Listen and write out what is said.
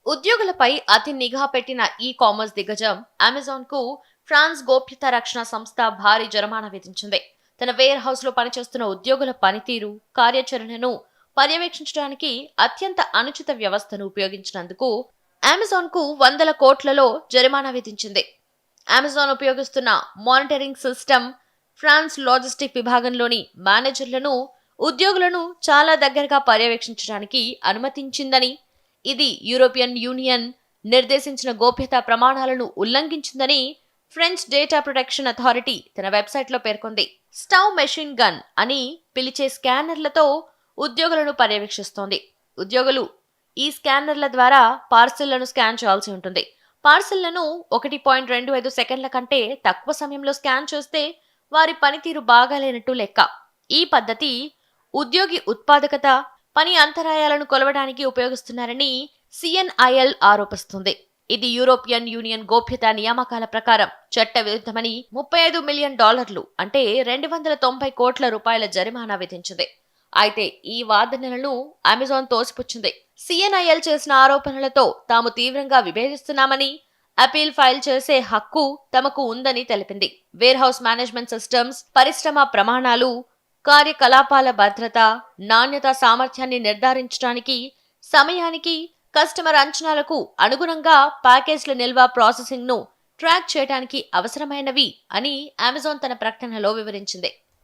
ఉద్యోగులపై అతి నిఘా పెట్టిన ఈ కామర్స్ దిగ్గజం అమెజాన్ కు ఫ్రాన్స్ గోప్యతా రక్షణ సంస్థ భారీ జరిమానా విధించింది. తన వేర్ హౌస్ లో పనిచేస్తున్న ఉద్యోగుల పనితీరు, కార్యాచరణను పర్యవేక్షించడానికి అత్యంత అనుచిత వ్యవస్థను ఉపయోగించినందుకు అమెజాన్ కు వందల కోట్లలో జరిమానా విధించింది. అమెజాన్ ఉపయోగిస్తున్న మానిటరింగ్ సిస్టమ్ ఫ్రాన్స్ లాజిస్టిక్ విభాగంలోని మేనేజర్లను, ఉద్యోగులను చాలా దగ్గరగా పర్యవేక్షించడానికి అనుమతించిందని, ఇది యూరోపియన్ యూనియన్ నిర్దేశించిన గోప్యతా ప్రమాణాలను ఉల్లంఘించిందని ఫ్రెంచ్ డేటా ప్రొటెక్షన్ అథారిటీ తన వెబ్సైట్లో పేర్కొంది. స్టవ్ మెషిన్ గన్ అని పిలిచే స్కానర్లతో ఉద్యోగులను పర్యవేక్షిస్తోంది. ఉద్యోగులు ఈ స్కానర్ల ద్వారా పార్సిళ్లను స్కాన్ చేయాల్సి ఉంటుంది. పార్సిళ్లను 1.25 సెకండ్ల కంటే తక్కువ సమయంలో స్కాన్ చేస్తే వారి పనితీరు బాగాలేనట్టు లెక్క. ఈ పద్ధతి ఉద్యోగి ఉత్పాదకత, పని అంతరాయాలను కొలవడానికి ఉపయోగిస్తున్నారని సిఎన్ఐఎల్ ఆరోపిస్తుంది. ఇది యూరోపియన్ యూనియన్ గోప్యతా నియామకాల ప్రకారం చట్ట విరుద్ధమని $35 మిలియన్ అంటే 290 కోట్ల రూపాయల జరిమానా విధించింది. అయితే ఈ వాదనలను అమెజాన్ తోసిపుచ్చింది. సిఎన్ఐఎల్ చేసిన ఆరోపణలతో తాము తీవ్రంగా విభేదిస్తున్నామని, అపీల్ ఫైల్ చేసే హక్కు తమకు ఉందని తెలిపింది. వేర్ హౌస్ మేనేజ్మెంట్ సిస్టమ్స్, పరిశ్రమ ప్రమాణాలు, కార్యకలాపాల భద్రత, నాణ్యత సామర్థ్యాన్ని నిర్ధారించడానికి సమయానికి, కస్టమర్ అంచనాలకు అనుగుణంగా ప్యాకేజ్ల నిల్వ ప్రాసెసింగ్ ను ట్రాక్ చేయడానికి అవసరమైనవి అని అమెజాన్ తన ప్రకటనలో వివరించింది.